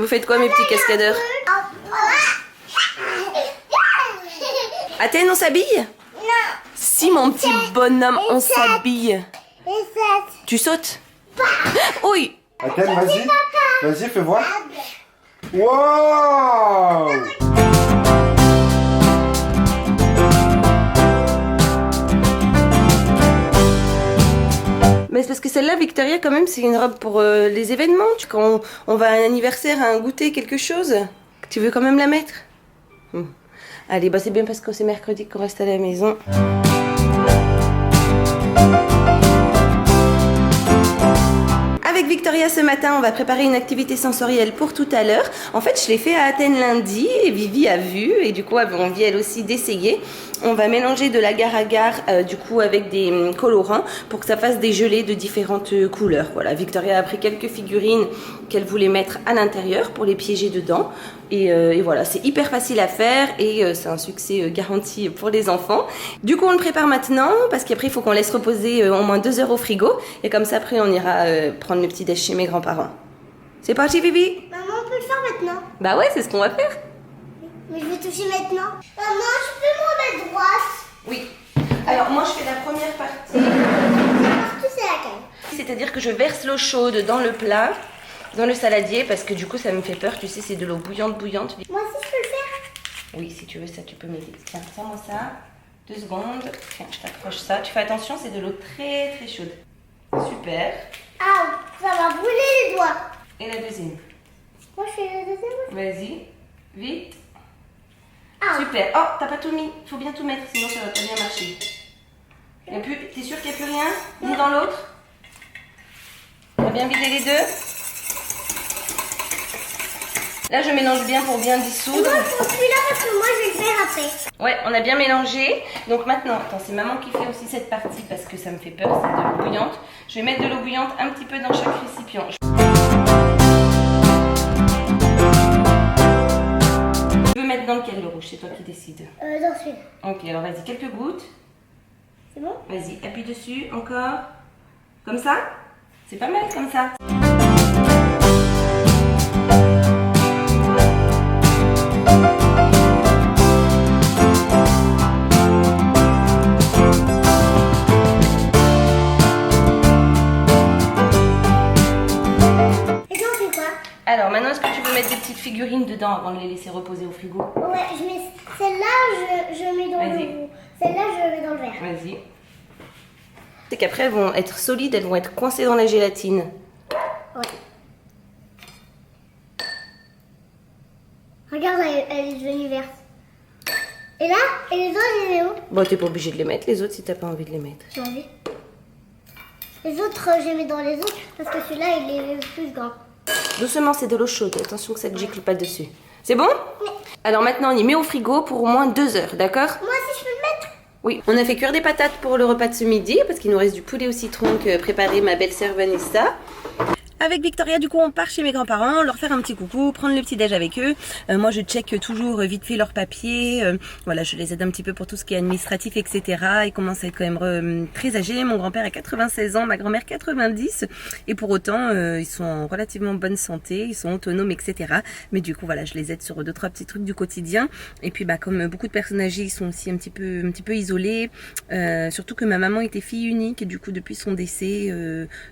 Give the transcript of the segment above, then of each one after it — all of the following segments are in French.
faites quoi, mes petits cascadeurs? Athènes, on s'habille? Non. Si, mon petit bonhomme, on s'habille. Tu sautes? Oui. Athènes, vas-y. Vas-y, fais voir. Wow! Mais c'est parce que celle-là, Victoria, quand même, c'est une robe pour les événements. Quand on va à un anniversaire, à un goûter, quelque chose, tu veux quand même la mettre? Allez, bah c'est bien parce que c'est mercredi qu'on reste à la maison. Avec Victoria ce matin, on va préparer une activité sensorielle pour tout à l'heure. En fait, je l'ai fait à Athènes lundi et Vivi a vu et du coup, elle a envie elle aussi d'essayer. On va mélanger de l'agar-agar du coup avec des colorants pour que ça fasse des gelées de différentes couleurs. Voilà, Victoria a pris quelques figurines qu'elle voulait mettre à l'intérieur pour les piéger dedans. Et voilà, c'est hyper facile à faire et c'est un succès garanti pour les enfants. Du coup, on le prépare maintenant parce qu'après, il faut qu'on laisse reposer au moins 2 heures au frigo. Et comme ça, après, on ira prendre le petit déj chez mes grands-parents. C'est parti, Vivi? Maman, on peut le faire maintenant. Bah ouais, c'est ce qu'on va faire. Mais je vais toucher maintenant. Maman, je peux me remettre droite? Oui. Alors, moi, je fais la première partie. Partout, c'est la canne. C'est-à-dire que je verse l'eau chaude dans le plat, dans le saladier, parce que du coup, ça me fait peur. Tu sais, c'est de l'eau bouillante. Moi aussi, je peux le faire. Oui, si tu veux ça, tu peux m'aider. Tiens, tiens-moi ça. 2 secondes. Tiens, je t'accroche ça. Tu fais attention, c'est de l'eau très très chaude. Super. Ah, ça va brûler les doigts. Et la deuxième. Moi, je fais la deuxième. Vas-y. Vite. Ah. Super. Oh, t'as pas tout mis. Faut bien tout mettre, sinon ça va pas bien marcher. T'es sûr qu'il n'y a plus rien? Ni dans l'autre? On va bien vider les deux. Là, je mélange bien pour bien dissoudre. Moi, pour celui-là, parce que moi, je vais le faire après. Ouais, on a bien mélangé. Donc maintenant, attends, c'est maman qui fait aussi cette partie parce que ça me fait peur, c'est de l'eau bouillante. Je vais mettre de l'eau bouillante un petit peu dans chaque récipient. Tu veux mettre dans lequel le rouge? C'est toi qui décides. Dans celui-là. Ok, alors vas-y, quelques gouttes. C'est bon? Vas-y, appuie dessus, encore. Comme ça? C'est pas mal comme ça. Alors maintenant, est-ce que tu veux mettre des petites figurines dedans avant de les laisser reposer au frigo? Ouais, je mets celle-là, je mets dans le... Celle-là, je mets dans le verre. Vas-y. C'est qu'après, elles vont être solides, elles vont être coincées dans la gélatine. Ouais. Regarde, elle est devenue verte. Et là? Et les autres, il est où? Bon, t'es pas obligé de les mettre, les autres, si t'as pas envie de les mettre. J'ai envie. Les autres, je les mets dans les autres, parce que celui-là, il est plus grand. Doucement, c'est de l'eau chaude. Attention que ça ne gicle pas dessus. C'est bon? Oui. Alors maintenant, on y met au frigo pour au moins 2 heures, d'accord? Moi aussi, je peux le mettre? Oui. On a fait cuire des patates pour le repas de ce midi, parce qu'il nous reste du poulet au citron que préparait ma belle-sœur Vanessa. Avec Victoria, du coup, on part chez mes grands-parents, leur faire un petit coucou, prendre le petit-déj avec eux. Moi, je check toujours vite fait leurs papiers. Voilà, je les aide un petit peu pour tout ce qui est administratif, etc. Ils commencent à être quand même très âgés. Mon grand-père a 96 ans, ma grand-mère 90. Et pour autant, ils sont en relativement bonne santé, ils sont autonomes, etc. Mais du coup, voilà, je les aide sur 2-3 petits trucs du quotidien. Et puis, bah, comme beaucoup de personnes âgées, ils sont aussi un petit peu isolés. Surtout que ma maman était fille unique et du coup, depuis son décès,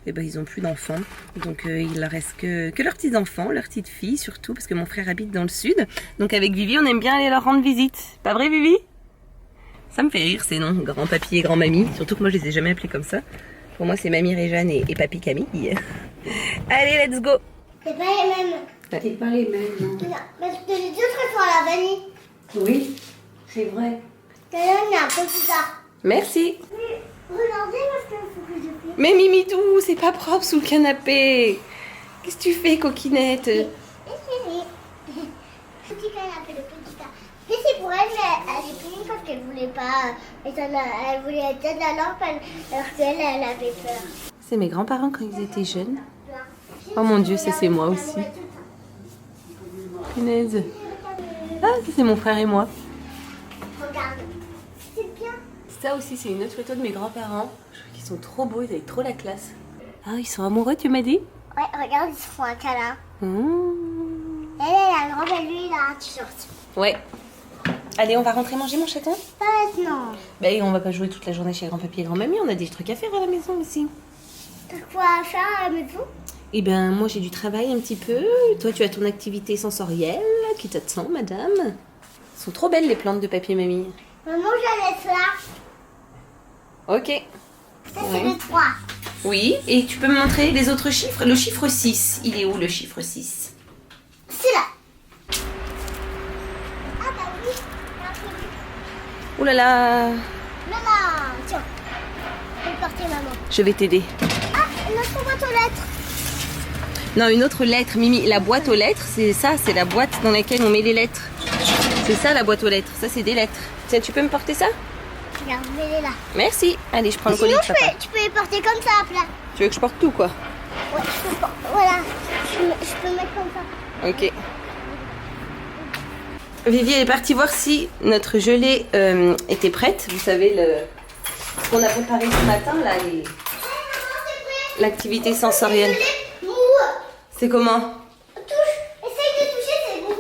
et ben, ils ont plus d'enfants. Donc il leur reste que leurs petits enfants, leurs petites filles surtout, parce que mon frère habite dans le sud. Donc avec Vivi, on aime bien aller leur rendre visite. Pas vrai, Vivi? Ça me fait rire ces noms, grand-papy et grand-mamie. Surtout que moi, je les ai jamais appelés comme ça. Pour moi, c'est Mamie Réjeanne et Papy Camille. Allez, let's go! C'est pas les mêmes. C'est pas les mêmes, non. Non, parce que les autres sont à la vanille. Oui, c'est vrai. Celle-là, il est un peu plus tard. Merci! Oui, regardez parce qu'il faut que je fasse. Mais Mimidou, c'est pas propre sous le canapé! Qu'est-ce que tu fais, coquinette? Petit canapé, le petit tas. Et c'est pour elle, mais elle est plus parce qu'elle voulait pas. Elle voulait éteindre la lampe alors qu'elle avait peur. C'est mes grands-parents quand ils étaient jeunes. Oh mon Dieu, ça c'est moi aussi. Punaise. Ah, ça c'est mon frère et moi. Regarde, c'est bien. Ça aussi, c'est une autre photo de mes grands-parents. Je trouve qu'ils sont trop beaux, ils avaient trop la classe. Ah, ils sont amoureux, tu m'as dit? Ouais, regarde, ils se font un câlin. Elle a une robe et lui, il a un t-shirt. Ouais. Allez, on va rentrer manger, mon chaton? Pas maintenant. Ben, on va pas jouer toute la journée chez grand-papy et grand-mamie, on a des trucs à faire à la maison aussi. T'as quoi à faire à la maison? Eh ben, moi j'ai du travail un petit peu. Toi, tu as ton activité sensorielle. Qui t'attend, madame? Elles sont trop belles les plantes de papier mamie. Maman, je la laisse là. Ok. Ça, c'est Ouais. le 3. Oui, et tu peux me montrer les autres chiffres? Le chiffre 6, il est où le chiffre 6? C'est là. Ah bah oui. Ouh là là, Maman, tiens. Je vais le porter, maman. je vais t'aider. Ah, notre boîte aux lettres. Non, une autre lettre, Mimi. La boîte aux lettres, c'est ça, c'est la boîte dans laquelle on met les lettres. C'est ça la boîte aux lettres, ça c'est des lettres. Tiens, tu peux me porter ça? Regarde, mets-les là. Merci. Allez, je prends le collier Sinon, de papa. tu peux les porter comme ça à plat. Tu veux que je porte tout, quoi? Ouais, je peux voilà. Je peux mettre comme ça. Ok. Vivi, elle est partie voir si notre gelée était prête. Vous savez, ce qu'on a préparé ce matin, là, l'activité sensorielle. Mou. C'est comment? Touche. Essaye de toucher, c'est mou.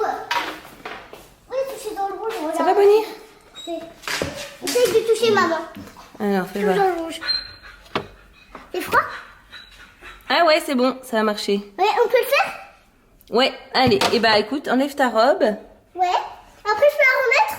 Oui, toucher dans le rouge. Ça va, Regarde. Bonnie? Essaye de toucher, maman. Alors, fais Touche voir. dans le rouge. C'est froid? Ah ouais, c'est bon, ça a marché. Ouais, on peut le faire? Ouais, allez. Et bah, écoute, enlève ta robe. Ouais. Après, je peux la remettre?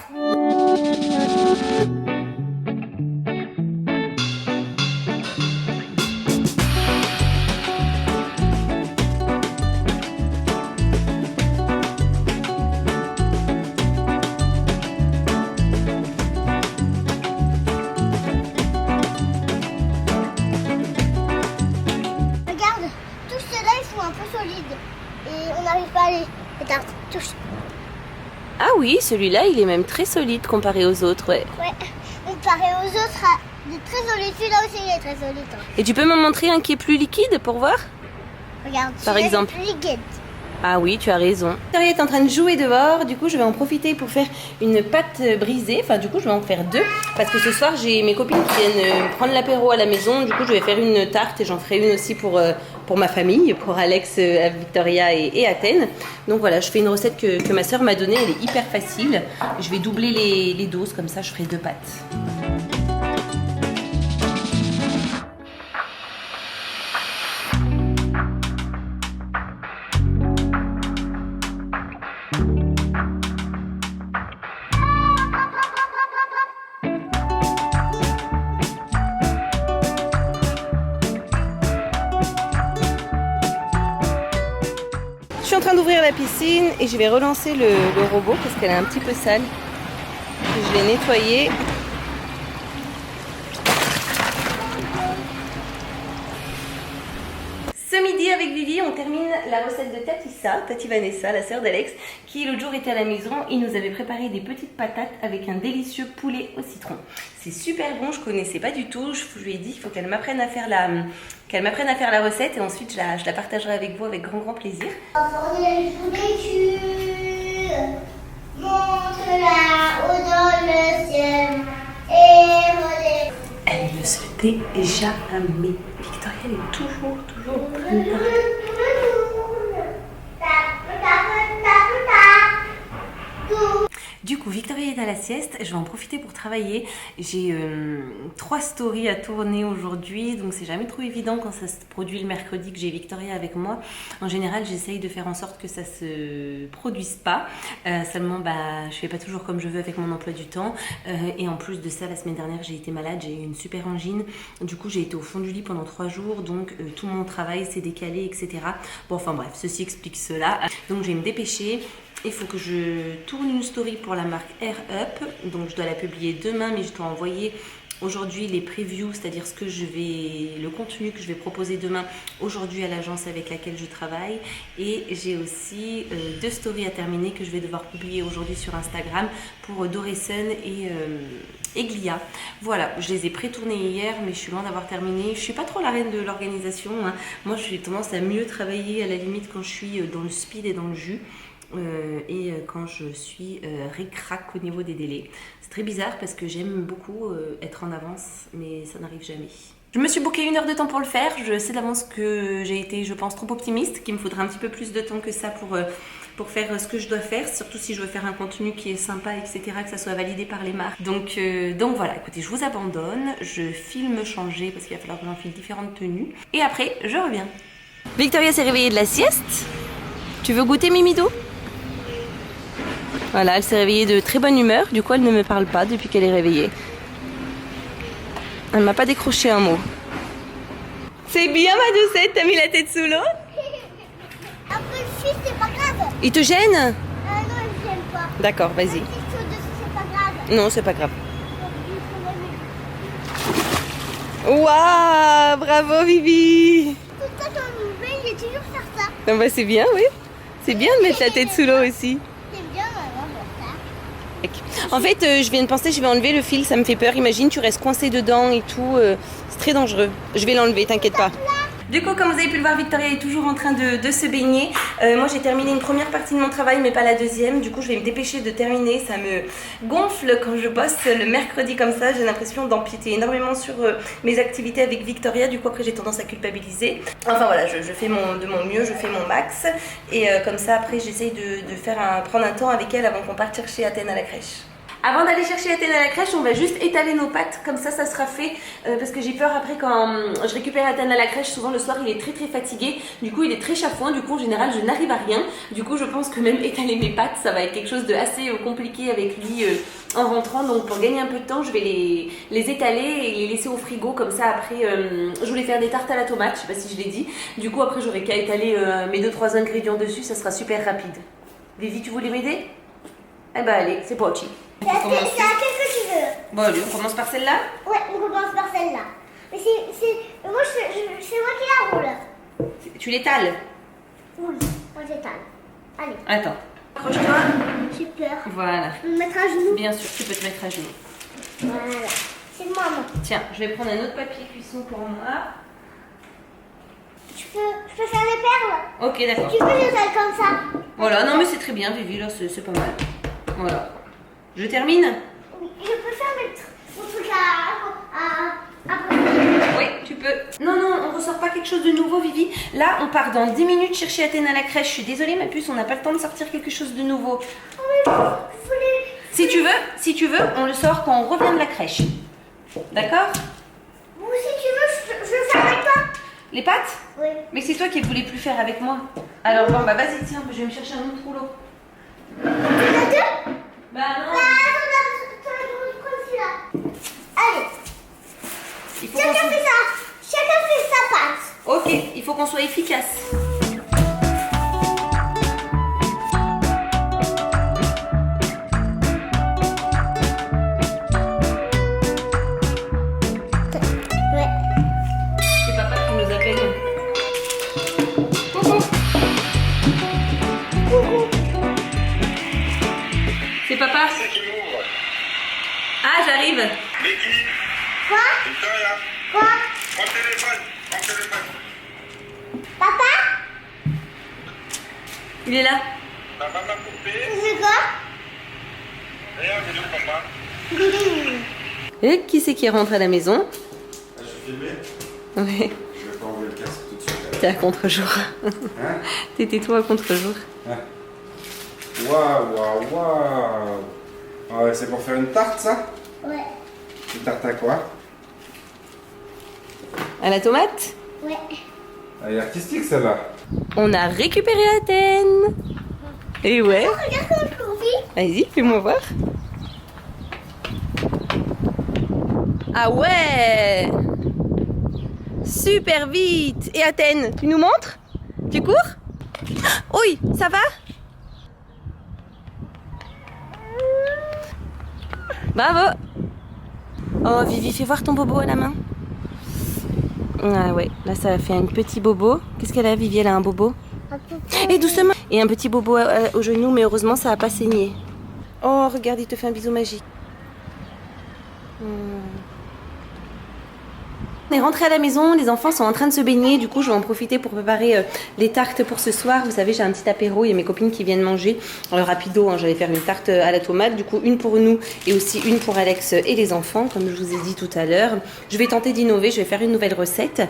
Regarde, tous ceux-là, ils sont un peu solides. Et on n'arrive pas à les... Regarde, touche. Ah oui, celui-là, il est même très solide comparé aux autres, ouais. Ouais. Comparé aux autres, il est très solide. Celui-là aussi, il est très solide. Hein. Et tu peux me montrer un qui est plus liquide pour voir? Regarde, Par celui-là, exemple. c'est plus liquide. Ah oui, tu as raison. Victoria est en train de jouer dehors, du coup je vais en profiter pour faire une pâte brisée. Enfin du coup je vais en faire deux parce que ce soir j'ai mes copines qui viennent prendre l'apéro à la maison. Du coup je vais faire une tarte et j'en ferai une aussi pour ma famille, pour Alex, Victoria et Athènes. Donc voilà, je fais une recette que ma soeur m'a donnée, elle est hyper facile. Je vais doubler les doses, comme ça je ferai deux pâtes. Je suis en train d'ouvrir la piscine et je vais relancer le robot parce qu'elle est un petit peu sale. Je l'ai nettoyée. Ce midi avec Vivi, on termine la recette de Tati Vanessa, la sœur d'Alex, qui l'autre jour était à la maison. Il nous avait préparé des petites patates avec un délicieux poulet au citron. C'est super bon, je connaissais pas du tout. Je lui ai dit qu'il faut qu'elle m'apprenne à faire la recette et ensuite je la partagerai avec vous avec grand plaisir. Je voulais que tu montes là-haut dans le ciel et relève. Elle ne se tait jamais. Victoria, elle est toujours en train de parler. Du coup, Victoria est à la sieste, je vais en profiter pour travailler. J'ai 3 stories à tourner aujourd'hui, donc c'est jamais trop évident quand ça se produit le mercredi que j'ai Victoria avec moi. En général, j'essaye de faire en sorte que ça se produise pas. Seulement, je fais pas toujours comme je veux avec mon emploi du temps. Et en plus de ça, la semaine dernière, j'ai été malade, j'ai eu une super angine. Du coup, j'ai été au fond du lit pendant 3 jours, donc tout mon travail s'est décalé, etc. Bon, enfin bref, ceci explique cela. Donc, je vais me dépêcher. Il faut que je tourne une story pour la marque Air Up, donc je dois la publier demain, mais je dois envoyer aujourd'hui les previews, c'est-à-dire le contenu que je vais proposer demain aujourd'hui à l'agence avec laquelle je travaille. Et j'ai aussi 2 stories à terminer que je vais devoir publier aujourd'hui sur Instagram pour Doresun et Glia. Voilà, je les ai pré-tournés hier, mais je suis loin d'avoir terminé. Je suis pas trop la reine de l'organisation, hein. Moi, j'ai tendance à mieux travailler à la limite quand je suis dans le speed et dans le jus. Et quand je suis ric-rac au niveau des délais. C'est très bizarre parce que j'aime beaucoup être en avance, mais ça n'arrive jamais. Je me suis booké 1 heure de temps pour le faire. Je sais d'avance que j'ai été, je pense, trop optimiste, qu'il me faudra un petit peu plus de temps que ça pour faire ce que je dois faire, surtout si je veux faire un contenu qui est sympa, etc., que ça soit validé par les marques. Donc voilà, écoutez, je vous abandonne, je filme changer parce qu'il va falloir que j'enfile différentes tenues. Et après, je reviens. Victoria s'est réveillée de la sieste. Tu veux goûter Mimido? Voilà, elle s'est réveillée de très bonne humeur, du coup elle ne me parle pas depuis qu'elle est réveillée. Elle m'a pas décroché un mot. C'est bien ma doucette, t'as mis la tête sous l'eau? Après, si, c'est pas grave. Il te gêne? Non, je n'aime pas. D'accord, vas-y. Si c'est chaud dessus, c'est pas grave. Non, c'est pas grave. Waouh, bravo Vivi. Tout ça, quand on me j'ai toujours faire ça. Ah bah, c'est bien, oui. C'est bien de mettre la tête sous l'eau aussi. C'est bien, maman, faire ça. En fait, je viens de penser, je vais enlever le fil, ça me fait peur. Imagine, tu restes coincé dedans et tout. C'est très dangereux. Je vais l'enlever, t'inquiète pas. Du coup, comme vous avez pu le voir, Victoria est toujours en train de se baigner. Moi, j'ai terminé une première partie de mon travail, mais pas la deuxième. Du coup, je vais me dépêcher de terminer. Ça me gonfle quand je bosse le mercredi comme ça. J'ai l'impression d'empiéter énormément sur mes activités avec Victoria. Du coup, après, j'ai tendance à culpabiliser. Enfin, voilà, je fais de mon mieux, je fais mon max. Et comme ça, après, j'essaye de prendre un temps avec elle avant qu'on parte chercher Athènes à la crèche. Avant d'aller chercher Athènes à la crèche, on va juste étaler nos pattes, comme ça sera fait, parce que j'ai peur après quand je récupère Athènes à la crèche, souvent le soir il est très fatigué, du coup il est très chafouin, du coup en général je n'arrive à rien, du coup je pense que même étaler mes pattes ça va être quelque chose de assez compliqué avec lui en rentrant, donc pour gagner un peu de temps je vais les étaler et les laisser au frigo, comme ça après je voulais faire des tartes à la tomate, je sais pas si je l'ai dit, du coup après j'aurai qu'à étaler mes 2-3 ingrédients dessus, ça sera super rapide. Vivi, tu voulais m'aider? Eh ben allez, c'est parti. C'est à quel que tu veux. Bon allez, on commence par celle-là. Ouais, on commence par celle-là. Mais c'est moi qui la roule. Tu l'étales. Oui, moi j'étale. Allez. Attends. Accroche-toi. J'ai peur. Voilà. Je vais me mettre à genoux. Bien sûr, tu peux te mettre à genoux. Voilà. C'est moi. Tiens, je vais prendre un autre papier cuisson pour moi. Je peux faire les perles. Ok, d'accord. Tu peux les faire comme ça. Voilà, non mais c'est très bien, Vivi, là c'est pas mal. Voilà. Je termine? Oui, je peux faire mon truc à Oui, tu peux. Non, on ressort pas quelque chose de nouveau, Vivi. Là, on part dans 10 minutes chercher Athènes à la crèche. Je suis désolée, ma puce, on n'a pas le temps de sortir quelque chose de nouveau. Si tu veux, on le sort quand on revient de la crèche. D'accord? Ou si tu veux, je le fais avec toi. Les pâtes? Oui. Mais c'est toi qui voulais plus faire avec moi. Alors bon, bah vas-y, tiens, je vais me chercher un autre rouleau. Les deux? Bah non. Allez. Il faut Chacun fait ça. Chacun fait sa pâte. Ok, il faut qu'on soit efficace. Ouais. C'est papa qui nous appelle. Coucou. C'est papa. Ah, j'arrive. Vicky, Quoi? Victoria, Quoi? mon téléphone. Papa? Il est là. Ma maman coupée, C'est quoi? rien, je ne comprends pas. Et qui c'est qui rentre à la maison? Je suis filmé. Ouais. Je vais pas enlever le casque tout de suite. T'es à contre-jour. Hein? T'étais toi à contre-jour. Waouh. Ah ouais, c'est pour faire une tarte, ça? Ouais. Une tarte à quoi? À la tomate? Ouais. Elle est artistique, celle-là. On a récupéré Athènes. Et ouais. Oh, regarde comme je confie. Vas-y, fais-moi voir. Ah ouais! Super vite! Et Athènes, tu nous montres? Tu cours? Oui, ça va? Bravo! Oh Vivi, fais voir ton bobo à la main. Ah ouais, là ça a fait un petit bobo. Qu'est-ce qu'elle a, Vivi? Elle a un bobo? Et doucement! Et un petit bobo au genou, mais heureusement ça n'a pas saigné. Oh, regarde, il te fait un bisou magique. On est rentré à la maison, les enfants sont en train de se baigner, du coup je vais en profiter pour préparer les tartes pour ce soir. Vous savez, j'ai un petit apéro, il y a mes copines qui viennent manger. Rapido, hein, j'allais faire une tarte à la tomate, du coup une pour nous et aussi une pour Alex et les enfants, comme je vous ai dit tout à l'heure. Je vais tenter d'innover, je vais faire une nouvelle recette.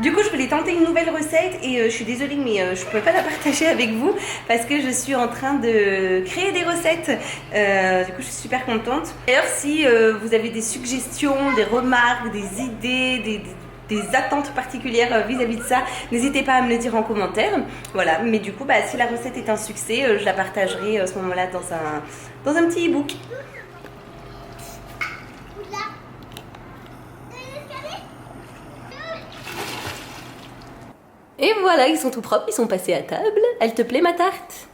Du coup, je voulais tenter une nouvelle recette et je suis désolée, mais je ne peux pas la partager avec vous parce que je suis en train de créer des recettes. Du coup, je suis super contente. D'ailleurs, si vous avez des suggestions, des remarques, des idées, des attentes particulières vis-à-vis de ça, n'hésitez pas à me le dire en commentaire. Voilà, mais du coup, si la recette est un succès, je la partagerai à ce moment-là dans un petit e-book. Et voilà, ils sont tout propres, ils sont passés à table. Elle te plaît ma tarte?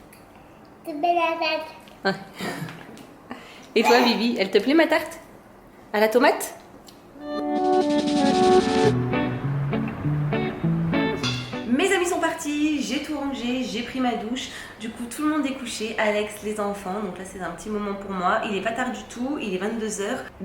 C'est belle la tête. Ouais. Et toi Vivi, elle te plaît ma tarte? À la tomate? Mes amis sont partis, j'ai tout rangé, j'ai pris ma douche. Du coup, tout le monde est couché, Alex, les enfants. Donc là, c'est un petit moment pour moi. Il n'est pas tard du tout, il est 22h.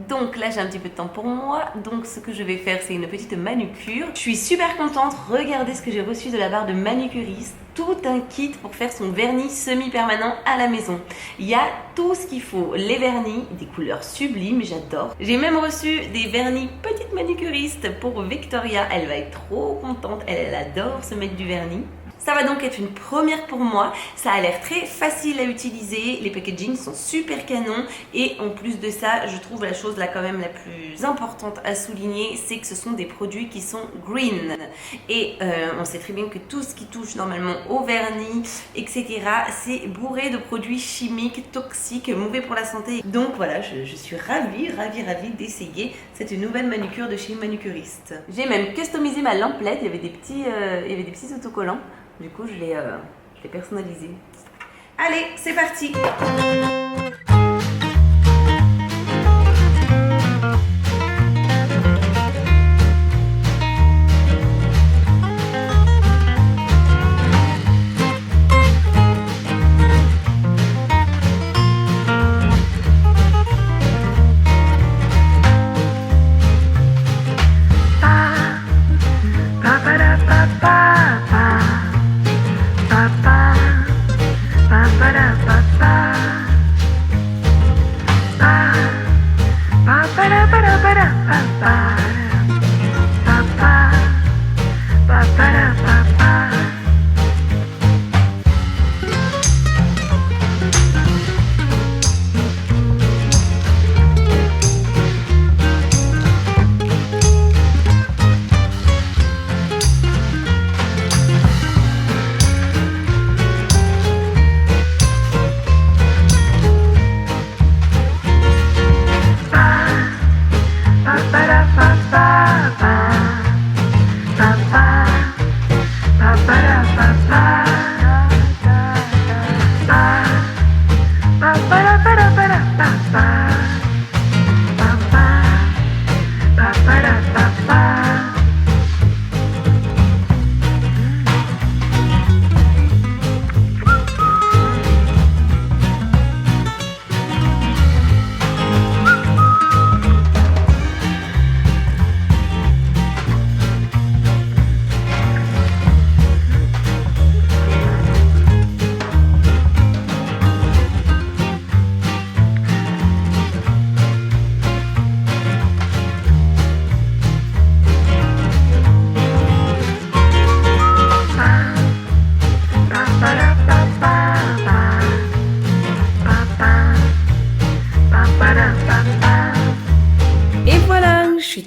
Donc là, j'ai un petit peu de temps pour moi. Donc ce que je vais faire, c'est une petite manucure. Je suis super contente. Regardez ce que j'ai reçu de la part de Manucuriste. Tout un kit pour faire son vernis semi-permanent à la maison. Il y a tout ce qu'il faut. Les vernis, des couleurs sublimes, j'adore. J'ai même reçu des vernis petite manucuriste pour Victoria. Elle va être trop contente. Elle adore se mettre du vernis. Ça va donc être une première pour moi. Ça a l'air très facile à utiliser. Les packagings sont super canons. Et en plus de ça, je trouve la chose là quand même la plus importante à souligner, c'est que ce sont des produits qui sont green. Et on sait très bien que tout ce qui touche normalement au vernis, etc., c'est bourré de produits chimiques, toxiques, mauvais pour la santé. Donc voilà, je suis ravie d'essayer cette nouvelle manucure de chez Manucuriste. J'ai même customisé ma lampe LED. Il y avait des petits autocollants. Du coup, je l'ai personnalisé. Allez, c'est parti!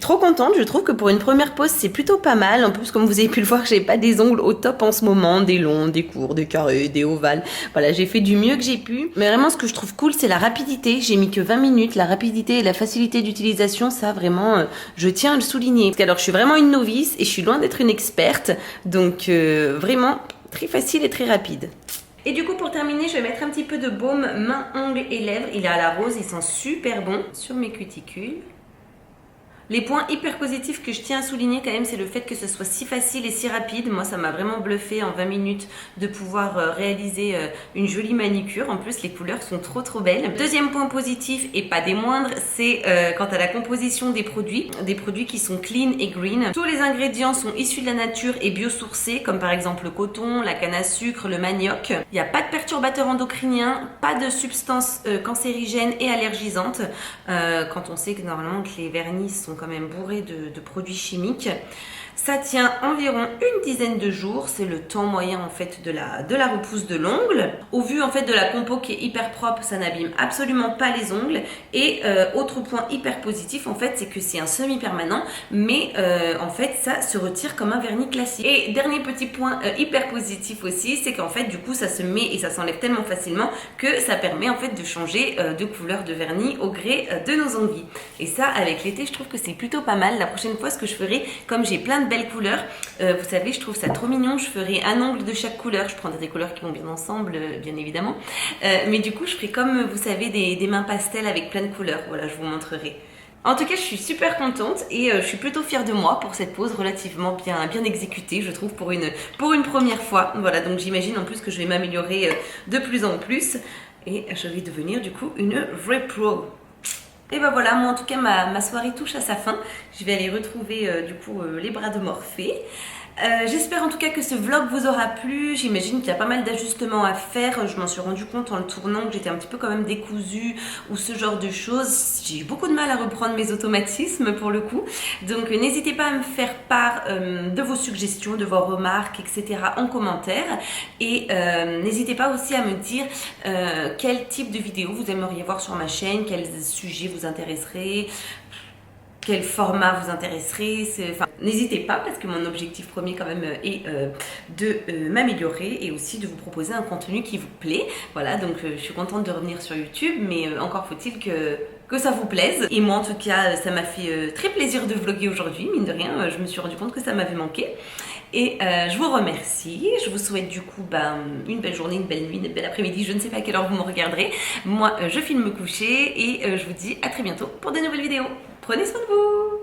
Trop contente, je trouve que pour une première pause c'est plutôt pas mal. En plus, comme vous avez pu le voir, j'ai pas des ongles au top en ce moment, des longs, des courts, des carrés, des ovales. Voilà, j'ai fait du mieux que j'ai pu. Mais vraiment, ce que je trouve cool, c'est la rapidité. J'ai mis que 20 minutes. La rapidité et la facilité d'utilisation, ça vraiment, je tiens à le souligner. Parce qu'alors, je suis vraiment une novice et je suis loin d'être une experte. Donc vraiment très facile et très rapide. Et du coup, pour terminer, je vais mettre un petit peu de baume mains, ongles et lèvres. Il est à la rose, il sent super bon sur mes cuticules. Les points hyper positifs que je tiens à souligner quand même, c'est le fait que ce soit si facile et si rapide. Moi, ça m'a vraiment bluffé en 20 minutes de pouvoir réaliser une jolie manicure. En plus, les couleurs sont trop belles. Deuxième point positif, et pas des moindres, c'est quant à la composition des produits qui sont clean et green. Tous les ingrédients sont issus de la nature et biosourcés, comme par exemple le coton, la canne à sucre, le manioc. Il n'y a pas de perturbateurs endocriniens, pas de substances cancérigènes et allergisantes. Quand on sait que normalement que les vernis sont quand même bourrés de produits chimiques. Ça tient environ une dizaine de jours, c'est le temps moyen en fait de la repousse de l'ongle. Au vu en fait de la compo qui est hyper propre, ça n'abîme absolument pas les ongles. Et autre point hyper positif en fait, c'est que c'est un semi-permanent, mais en fait ça se retire comme un vernis classique. Et dernier petit point hyper positif aussi, c'est qu'en fait du coup ça se met et ça s'enlève tellement facilement que ça permet en fait de changer de couleur de vernis au gré de nos envies. Et ça avec l'été je trouve que c'est plutôt pas mal. La prochaine fois ce que je ferai, comme j'ai plein de belles couleurs, vous savez je trouve ça trop mignon, je ferai un ongle de chaque couleur, je prendrai des couleurs qui vont bien ensemble bien évidemment, mais du coup je ferai comme vous savez des mains pastel avec plein de couleurs, voilà je vous montrerai. En tout cas je suis super contente et je suis plutôt fière de moi pour cette pose relativement bien exécutée je trouve pour une première fois. Voilà, donc j'imagine en plus que je vais m'améliorer de plus en plus et je vais devenir du coup une vraie pro. Et ben voilà, moi en tout cas ma soirée touche à sa fin. Je vais aller retrouver du coup les bras de Morphée. J'espère en tout cas que ce vlog vous aura plu. J'imagine qu'il y a pas mal d'ajustements à faire. Je m'en suis rendu compte en le tournant que j'étais un petit peu quand même décousue ou ce genre de choses. J'ai eu beaucoup de mal à reprendre mes automatismes pour le coup. Donc n'hésitez pas à me faire part de vos suggestions, de vos remarques, etc. en commentaire. Et n'hésitez pas aussi à me dire quel type de vidéo vous aimeriez voir sur ma chaîne, quels sujets vous intéresseraient, quel format vous intéresserait. Enfin, n'hésitez pas parce que mon objectif premier quand même est de m'améliorer et aussi de vous proposer un contenu qui vous plaît. Voilà, donc je suis contente de revenir sur YouTube, mais encore faut-il que ça vous plaise. Et moi en tout cas ça m'a fait très plaisir de vlogger aujourd'hui, mine de rien, je me suis rendu compte que ça m'avait manqué. Et je vous remercie, je vous souhaite du coup une belle journée, une belle nuit, une belle après-midi, je ne sais pas à quelle heure vous me regarderez. Moi je file me coucher et je vous dis à très bientôt pour de nouvelles vidéos. Prenez soin de vous!